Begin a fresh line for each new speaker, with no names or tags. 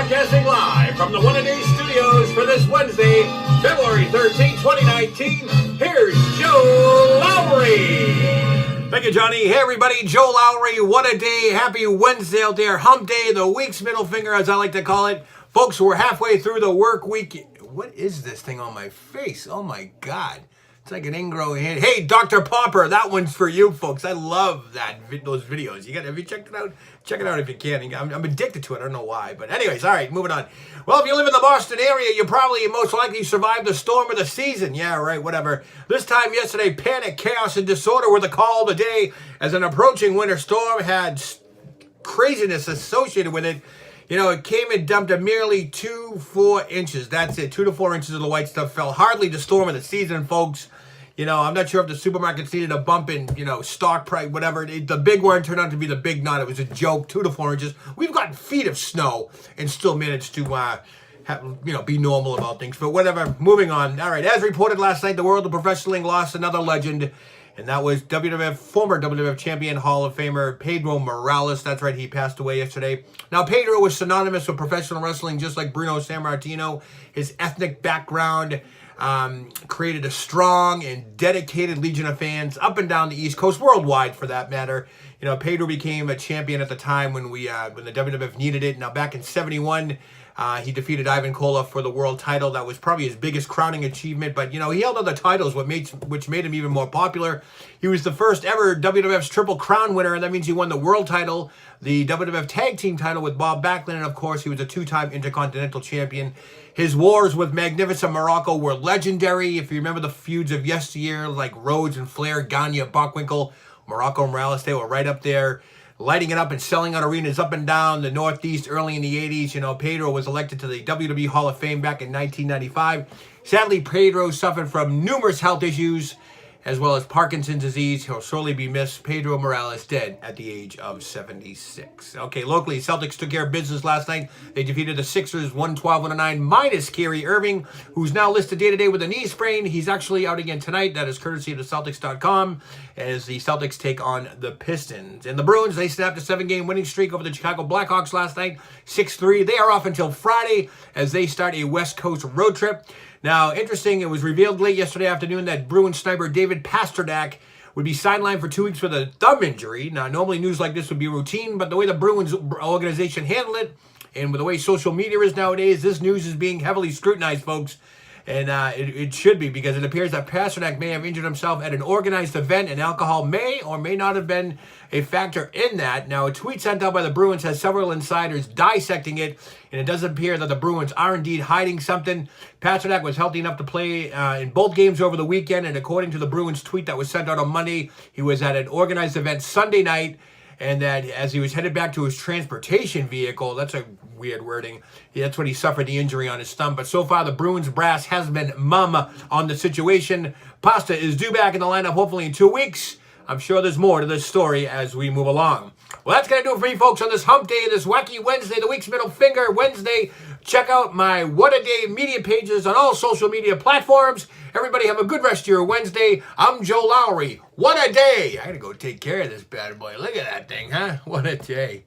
Broadcasting live from the One A Day Studios for this Wednesday, February 13, 2019. Here's Joe Lowry.
Thank you, Johnny. Hey, everybody. Joe Lowry. What a day. Happy Wednesday out there. Hump day, the week's middle finger, as I like to call it. Folks, we're halfway through the work week. What is this thing on my face? Oh, my God. It's like an ingrown hand. Hey, Dr. Popper, that one's for you, folks. I love those videos. Have you checked it out? Check it out if you can. I'm addicted to it. I don't know why. But anyways, all right, moving on. Well, if you live in the Boston area, you probably most likely survived the storm of the season. Yeah, right, whatever. This time yesterday, panic, chaos, and disorder were the call of the day as an approaching winter storm had craziness associated with it. You know, it came and dumped a merely 2-4 inches. That's it. 2 to 4 inches of the white stuff fell. Hardly the storm of the season, folks. You know, I'm not sure if the supermarkets needed a bump in, stock price, whatever. The big one turned out to be the big nut. It was a joke, 2 to 4 inches. We've gotten feet of snow and still managed to, be normal about things. But whatever, moving on. All right, as reported last night, the world of professional lost another legend. And that was former WWF champion, Hall of Famer, Pedro Morales. That's right, he passed away yesterday. Now, Pedro was synonymous with professional wrestling, just like Bruno Sammartino. His ethnic background created a strong and dedicated legion of fans up and down the East Coast, worldwide for that matter. You know, Pedro became a champion at the time when the WWF needed it. Now, back in '71, he defeated Ivan Koloff for the world title. That was probably his biggest crowning achievement. But, he held other titles, which made him even more popular. He was the first ever WWF's Triple Crown winner, and that means he won the world title, the WWF Tag Team title with Bob Backlund, and, of course, he was a 2-time Intercontinental Champion. His wars with Magnificent Morocco were legendary. If you remember the feuds of yesteryear, like Rhodes and Flair, Gagne, Bockwinkel, Morocco and Morales, they were right up there, lighting it up and selling out arenas up and down the Northeast early in the 80s. Pedro was elected to the WWE Hall of Fame back in 1995. Sadly, Pedro suffered from numerous health issues, as well as Parkinson's disease. He'll sorely be missed. Pedro Morales dead at the age of 76. Okay, locally, Celtics took care of business last night. They defeated the Sixers 112-109 minus Kyrie Irving, who's now listed day-to-day with a knee sprain. He's actually out again tonight. That is courtesy of the Celtics.com, as the Celtics take on the Pistons. And the Bruins, they snapped a 7-game winning streak over the Chicago Blackhawks last night, 6-3. They are off until Friday as they start a West Coast road trip. Now, interesting, it was revealed late yesterday afternoon that Bruins sniper David Pastrnak would be sidelined for 2 weeks with a thumb injury. Now, normally news like this would be routine, but the way the Bruins organization handled it, and with the way social media is nowadays, this news is being heavily scrutinized, folks. And it should be, because it appears that Pastrnak may have injured himself at an organized event, and alcohol may or may not have been a factor in that. Now, a tweet sent out by the Bruins has several insiders dissecting it, and it does appear that the Bruins are indeed hiding something. Pastrnak was healthy enough to play in both games over the weekend, and according to the Bruins tweet that was sent out on Monday, he was at an organized event Sunday night, and that as he was headed back to his transportation vehicle, that's a weird wording, that's when he suffered the injury on his thumb. But so far, the Bruins brass has been mum on the situation. Pasta is due back in the lineup hopefully in 2 weeks. I'm sure there's more to this story as we move along. Well, that's going to do it for me, folks, on this hump day, this wacky Wednesday, the week's middle finger Wednesday. Check out my What a Day media pages on all social media platforms. Everybody have a good rest of your Wednesday. I'm Joe Lowry. What a day. I got to go take care of this bad boy. Look at that thing, huh? What a day.